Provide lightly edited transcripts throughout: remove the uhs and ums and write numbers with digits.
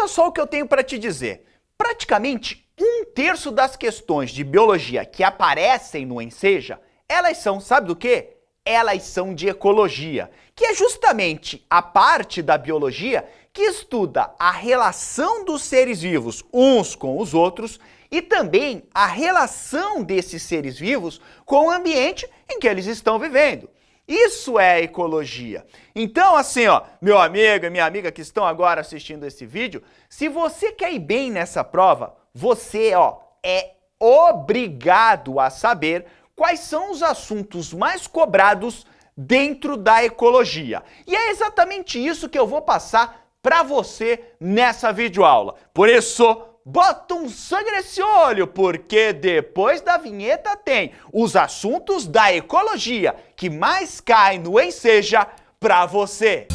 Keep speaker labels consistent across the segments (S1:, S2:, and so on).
S1: Escuta só o que eu tenho para te dizer. Praticamente 1/3 das questões de biologia que aparecem no Enseja, elas são, sabe do quê? Elas são de ecologia, que é justamente a parte da biologia que estuda a relação dos seres vivos uns com os outros e também a relação desses seres vivos com o ambiente em que eles estão vivendo. Isso é ecologia. Então, assim, ó, meu amigo e minha amiga que estão agora assistindo esse vídeo, se você quer ir bem nessa prova, você, ó, é obrigado a saber quais são os assuntos mais cobrados dentro da ecologia. E é exatamente isso que eu vou passar para você nessa videoaula. Por isso, bota um sangue nesse olho, porque depois da vinheta tem os assuntos da ecologia que mais caem no Enseja para você.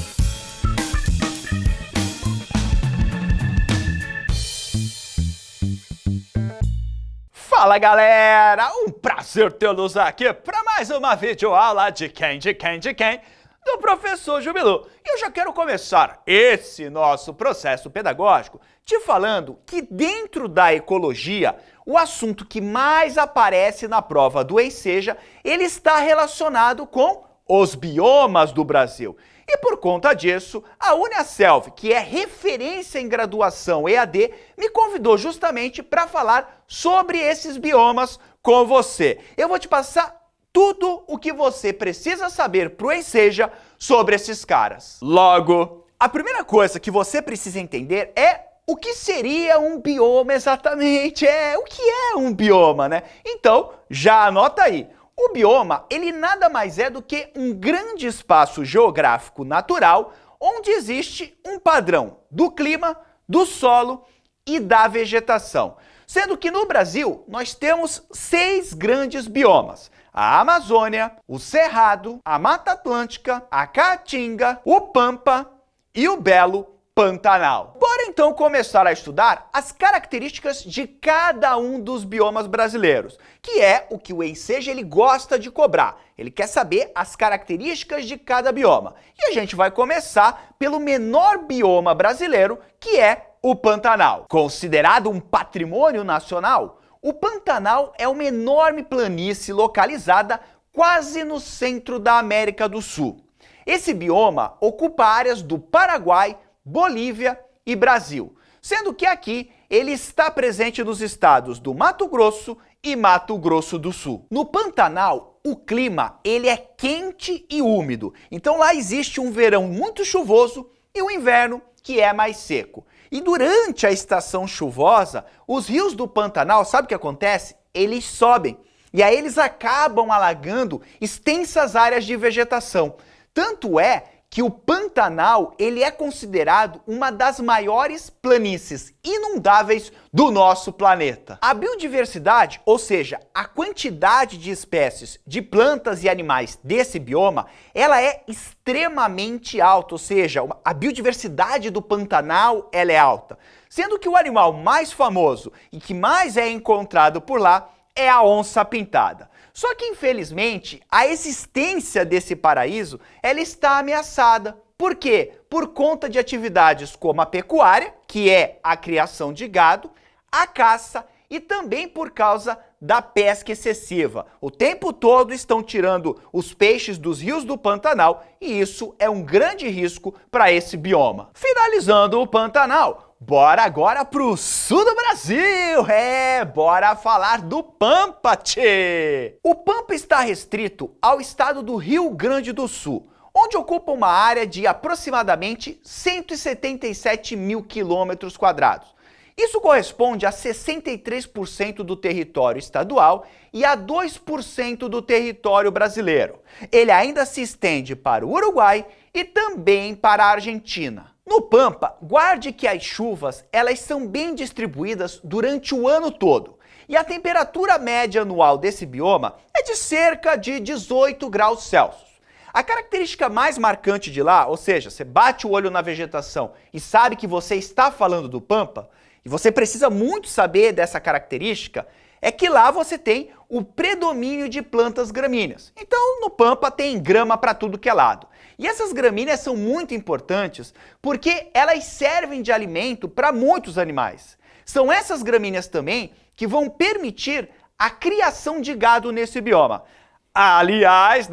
S1: Fala galera, um prazer tê-los aqui para mais uma videoaula de quem? Do professor Jubilu. E eu já quero começar esse nosso processo pedagógico te falando que dentro da ecologia, o assunto que mais aparece na prova do Enseja, ele está relacionado com os biomas do Brasil. E por conta disso, a Uniaselv, que é referência em graduação EAD, me convidou justamente para falar sobre esses biomas com você. Eu vou te passar tudo o que você precisa saber para o Enseja sobre esses caras. Logo, a primeira coisa que você precisa entender é o que seria um bioma exatamente. O que é um bioma, né? Então, já anota aí. O bioma, ele nada mais é do que um grande espaço geográfico natural onde existe um padrão do clima, do solo e da vegetação. Sendo que no Brasil, nós temos 6 grandes biomas: a Amazônia, o Cerrado, a Mata Atlântica, a Caatinga, o Pampa e o belo Pantanal. Bora então começar a estudar as características de cada um dos biomas brasileiros, que é o que o Enseja ele gosta de cobrar. Ele quer saber as características de cada bioma. E a gente vai começar pelo menor bioma brasileiro, que é o Pantanal. Considerado um patrimônio nacional, o Pantanal é uma enorme planície localizada quase no centro da América do Sul. Esse bioma ocupa áreas do Paraguai, Bolívia e Brasil, sendo que aqui ele está presente nos estados do Mato Grosso e Mato Grosso do Sul. No Pantanal, o clima ele é quente e úmido, então lá existe um verão muito chuvoso e um inverno que é mais seco. E durante a estação chuvosa, os rios do Pantanal, sabe o que acontece? Eles sobem e aí eles acabam alagando extensas áreas de vegetação. Tanto é que o Pantanal ele é considerado uma das maiores planícies inundáveis do nosso planeta. A biodiversidade, ou seja, a quantidade de espécies de plantas e animais desse bioma, ela é extremamente alta, ou seja, a biodiversidade do Pantanal ela é alta. Sendo que o animal mais famoso e que mais é encontrado por lá é a onça-pintada. Só que, infelizmente, a existência desse paraíso ela está ameaçada. Por quê? Por conta de atividades como a pecuária, que é a criação de gado, a caça e também por causa da pesca excessiva. O tempo todo estão tirando os peixes dos rios do Pantanal e isso é um grande risco para esse bioma. Finalizando o Pantanal, bora agora pro sul do Brasil! Bora falar do Pampa, tchê! O Pampa está restrito ao estado do Rio Grande do Sul, onde ocupa uma área de aproximadamente 177 mil quilômetros quadrados. Isso corresponde a 63% do território estadual e a 2% do território brasileiro. Ele ainda se estende para o Uruguai e também para a Argentina. No Pampa, guarde que as chuvas elas são bem distribuídas durante o ano todo. E a temperatura média anual desse bioma é de cerca de 18 graus Celsius. A característica mais marcante de lá, ou seja, você bate o olho na vegetação e sabe que você está falando do Pampa, e você precisa muito saber dessa característica, é que lá você tem o predomínio de plantas gramíneas. Então, no Pampa tem grama para tudo que é lado. E essas gramíneas são muito importantes porque elas servem de alimento para muitos animais. São essas gramíneas também que vão permitir a criação de gado nesse bioma. Aliás,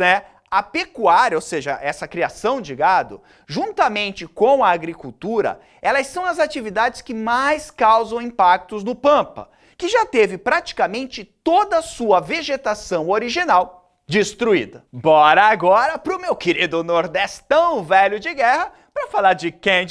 S1: a pecuária, ou seja, essa criação de gado, juntamente com a agricultura, elas são as atividades que mais causam impactos no Pampa, que já teve praticamente toda a sua vegetação original destruída. Bora agora pro meu querido Nordestão velho de guerra para falar de quem,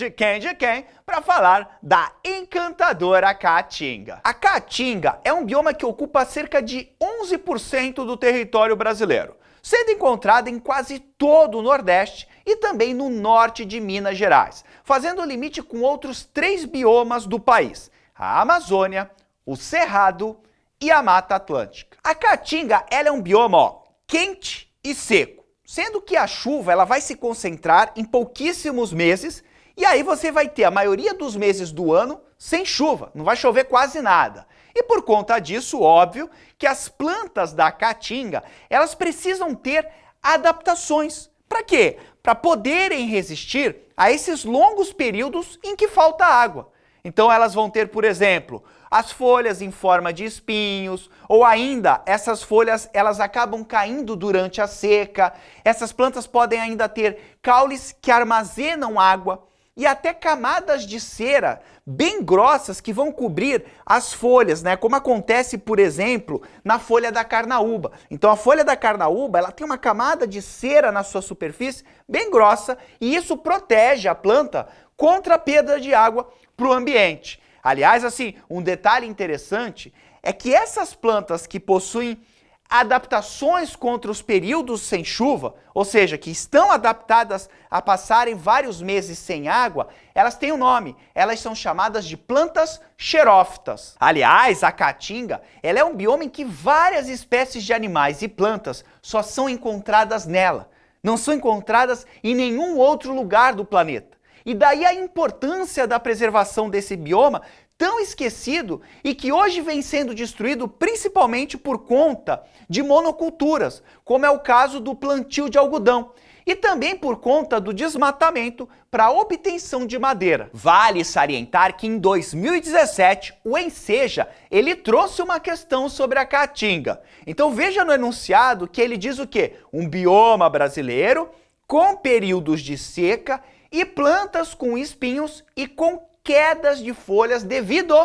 S1: para falar da encantadora Caatinga. A Caatinga é um bioma que ocupa cerca de 11% do território brasileiro, sendo encontrada em quase todo o Nordeste e também no norte de Minas Gerais, fazendo limite com outros 3 biomas do país: a Amazônia, o Cerrado e a Mata Atlântica. A Caatinga ela é um bioma quente e seco, sendo que a chuva ela vai se concentrar em pouquíssimos meses e aí você vai ter a maioria dos meses do ano sem chuva, não vai chover quase nada. E por conta disso, óbvio, que as plantas da Caatinga, elas precisam ter adaptações. Para quê? Para poderem resistir a esses longos períodos em que falta água. Então elas vão ter, por exemplo, as folhas em forma de espinhos, ou ainda essas folhas elas acabam caindo durante a seca. Essas plantas podem ainda ter caules que armazenam água e até camadas de cera bem grossas que vão cobrir as folhas, como acontece, por exemplo, na folha da carnaúba. Então a folha da carnaúba, ela tem uma camada de cera na sua superfície bem grossa e isso protege a planta contra a perda de água para o ambiente. Aliás, um detalhe interessante é que essas plantas que possuem adaptações contra os períodos sem chuva, ou seja, que estão adaptadas a passarem vários meses sem água, elas têm um nome, elas são chamadas de plantas xerófitas. Aliás, a Caatinga, ela é um bioma em que várias espécies de animais e plantas só são encontradas nela, não são encontradas em nenhum outro lugar do planeta. E daí a importância da preservação desse bioma tão esquecido e que hoje vem sendo destruído principalmente por conta de monoculturas, como é o caso do plantio de algodão, e também por conta do desmatamento para a obtenção de madeira. Vale salientar que em 2017 o Enseja ele trouxe uma questão sobre a Caatinga. Então veja no enunciado que ele diz o quê? Um bioma brasileiro com períodos de seca e plantas com espinhos e com quedas de folhas devido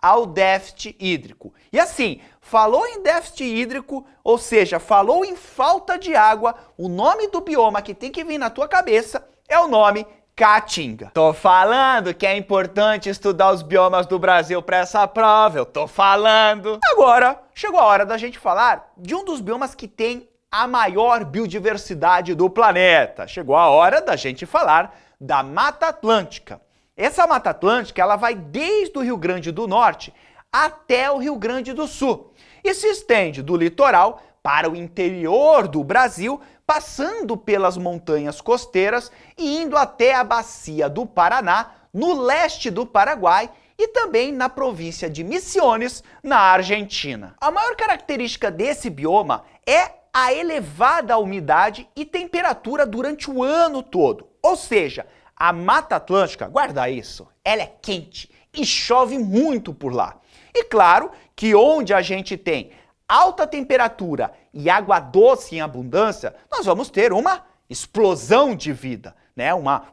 S1: ao déficit hídrico. E falou em déficit hídrico, ou seja, falou em falta de água, o nome do bioma que tem que vir na tua cabeça é o nome Caatinga. Tô falando que é importante estudar os biomas do Brasil para essa prova, eu tô falando. Agora, chegou a hora da gente falar de um dos biomas que tem a maior biodiversidade do planeta. Chegou a hora da gente falar da Mata Atlântica. Essa Mata Atlântica ela vai desde o Rio Grande do Norte até o Rio Grande do Sul e se estende do litoral para o interior do Brasil, passando pelas montanhas costeiras e indo até a bacia do Paraná, no leste do Paraguai e também na província de Misiones, na Argentina. A maior característica desse bioma é a elevada umidade e temperatura durante o ano todo. Ou seja, a Mata Atlântica, guarda isso, ela é quente e chove muito por lá. E claro que onde a gente tem alta temperatura e água doce em abundância, nós vamos ter uma explosão de vida,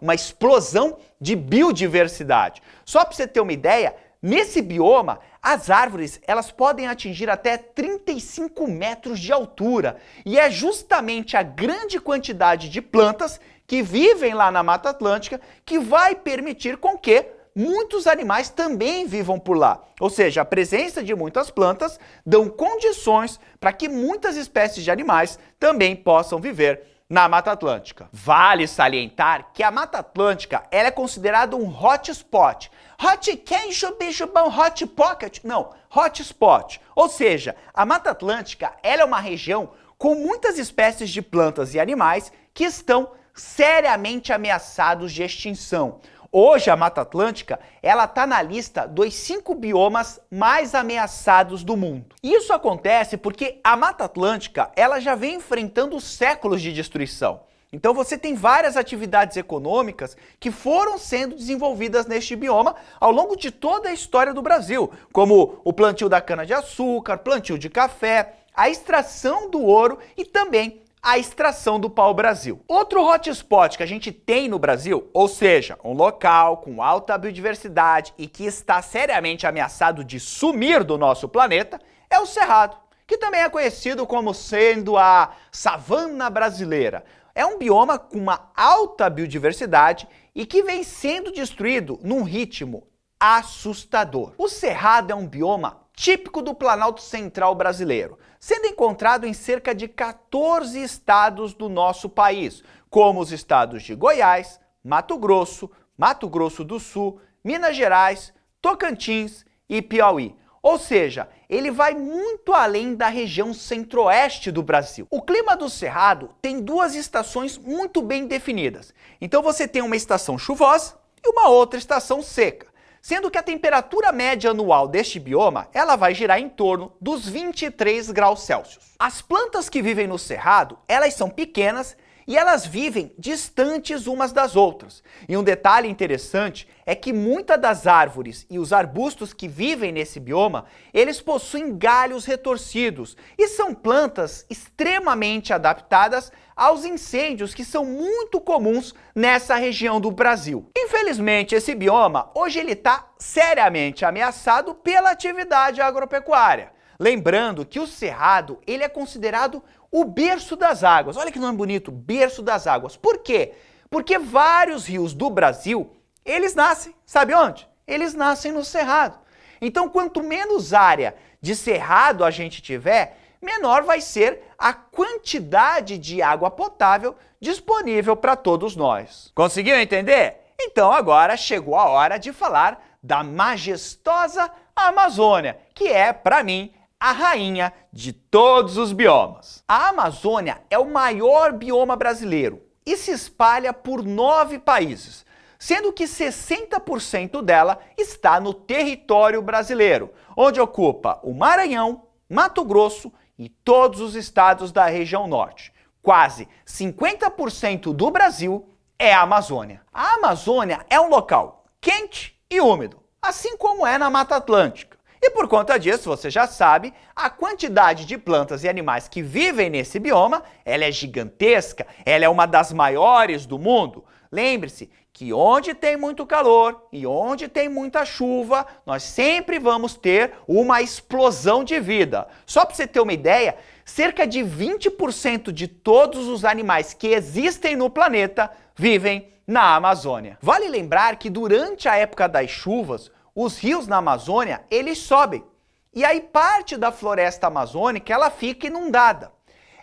S1: uma explosão de biodiversidade. Só para você ter uma ideia, nesse bioma, as árvores elas podem atingir até 35 metros de altura. E é justamente a grande quantidade de plantas que vivem lá na Mata Atlântica que vai permitir com que muitos animais também vivam por lá. Ou seja, a presença de muitas plantas dão condições para que muitas espécies de animais também possam viver na Mata Atlântica. Vale salientar que a Mata Atlântica ela é considerada um hotspot. Hot queijo, bicho bom, hot pocket? Não, hotspot. Ou seja, a Mata Atlântica ela é uma região com muitas espécies de plantas e animais que estão seriamente ameaçados de extinção. Hoje a Mata Atlântica ela está na lista dos 5 biomas mais ameaçados do mundo. Isso acontece porque a Mata Atlântica ela já vem enfrentando séculos de destruição. Então você tem várias atividades econômicas que foram sendo desenvolvidas neste bioma ao longo de toda a história do Brasil, como o plantio da cana-de-açúcar, plantio de café, a extração do ouro e também a extração do pau-brasil. Outro hotspot que a gente tem no Brasil, ou seja, um local com alta biodiversidade e que está seriamente ameaçado de sumir do nosso planeta, é o Cerrado, que também é conhecido como sendo a savana brasileira. É um bioma com uma alta biodiversidade e que vem sendo destruído num ritmo assustador. O Cerrado é um bioma típico do Planalto Central brasileiro, sendo encontrado em cerca de 14 estados do nosso país, como os estados de Goiás, Mato Grosso do Sul, Minas Gerais, Tocantins e Piauí. Ou seja, ele vai muito além da região centro-oeste do Brasil. O clima do Cerrado tem duas estações muito bem definidas. Então você tem uma estação chuvosa e uma outra estação seca, sendo que a temperatura média anual deste bioma ela vai girar em torno dos 23 graus Celsius. As plantas que vivem no Cerrado, elas são pequenas e elas vivem distantes umas das outras. E um detalhe interessante é que muitas das árvores e os arbustos que vivem nesse bioma, eles possuem galhos retorcidos e são plantas extremamente adaptadas aos incêndios que são muito comuns nessa região do Brasil. Infelizmente, esse bioma hoje ele está seriamente ameaçado pela atividade agropecuária. Lembrando que o Cerrado ele é considerado o berço das águas. Olha que nome bonito, berço das águas. Por quê? Porque vários rios do Brasil, eles nascem, sabe onde? Eles nascem no Cerrado. Então, quanto menos área de cerrado a gente tiver, menor vai ser a quantidade de água potável disponível para todos nós. Conseguiu entender? Então agora chegou a hora de falar da majestosa Amazônia, que é, para mim, a rainha de todos os biomas. A Amazônia é o maior bioma brasileiro e se espalha por 9 países, sendo que 60% dela está no território brasileiro, onde ocupa o Maranhão, Mato Grosso e todos os estados da região norte. Quase 50% do Brasil é a Amazônia. A Amazônia é um local quente e úmido, assim como é na Mata Atlântica. E por conta disso, você já sabe, a quantidade de plantas e animais que vivem nesse bioma, ela é gigantesca, ela é uma das maiores do mundo. Lembre-se que onde tem muito calor e onde tem muita chuva, nós sempre vamos ter uma explosão de vida. Só para você ter uma ideia, cerca de 20% de todos os animais que existem no planeta vivem na Amazônia. Vale lembrar que durante a época das chuvas, os rios na Amazônia, eles sobem. E aí parte da floresta amazônica, ela fica inundada.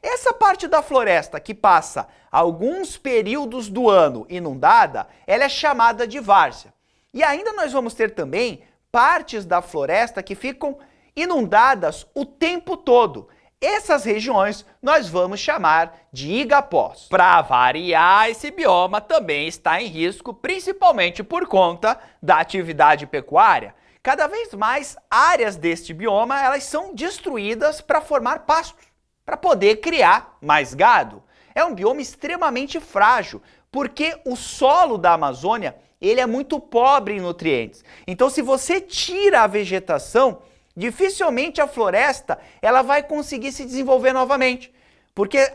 S1: Essa parte da floresta que passa alguns períodos do ano inundada, ela é chamada de várzea. E ainda nós vamos ter também partes da floresta que ficam inundadas o tempo todo. Essas regiões nós vamos chamar de igapós. Para variar, esse bioma também está em risco, principalmente por conta da atividade pecuária. Cada vez mais áreas deste bioma elas são destruídas para formar pastos, para poder criar mais gado. É um bioma extremamente frágil, porque o solo da Amazônia ele é muito pobre em nutrientes. Então, se você tira a vegetação, dificilmente a floresta ela vai conseguir se desenvolver novamente, porque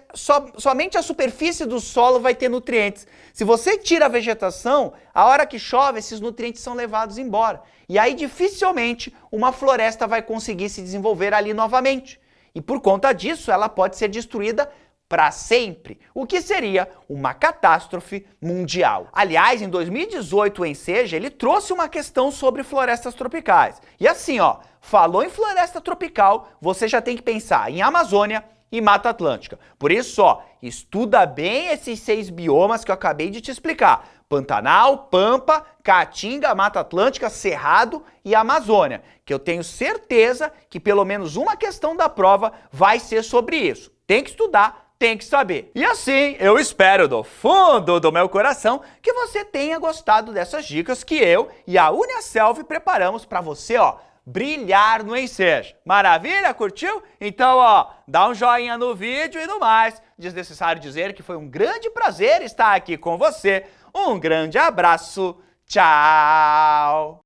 S1: somente a superfície do solo vai ter nutrientes. Se você tira a vegetação, a hora que chove, esses nutrientes são levados embora. E aí dificilmente uma floresta vai conseguir se desenvolver ali novamente. E por conta disso, ela pode ser destruída para sempre, o que seria uma catástrofe mundial. Aliás, em 2018, o Enseja, ele trouxe uma questão sobre florestas tropicais. E assim, ó, falou em floresta tropical, você já tem que pensar em Amazônia e Mata Atlântica. Por isso, ó, estuda bem esses 6 biomas que eu acabei de te explicar. Pantanal, Pampa, Caatinga, Mata Atlântica, Cerrado e Amazônia, que eu tenho certeza que pelo menos uma questão da prova vai ser sobre isso. Tem que estudar, tem que saber. E assim, eu espero do fundo do meu coração que você tenha gostado dessas dicas que eu e a Uniaselv preparamos para você, ó, brilhar no ensejo. Maravilha? Curtiu? Então, ó, dá um joinha no vídeo e no mais. Desnecessário dizer que foi um grande prazer estar aqui com você. Um grande abraço. Tchau!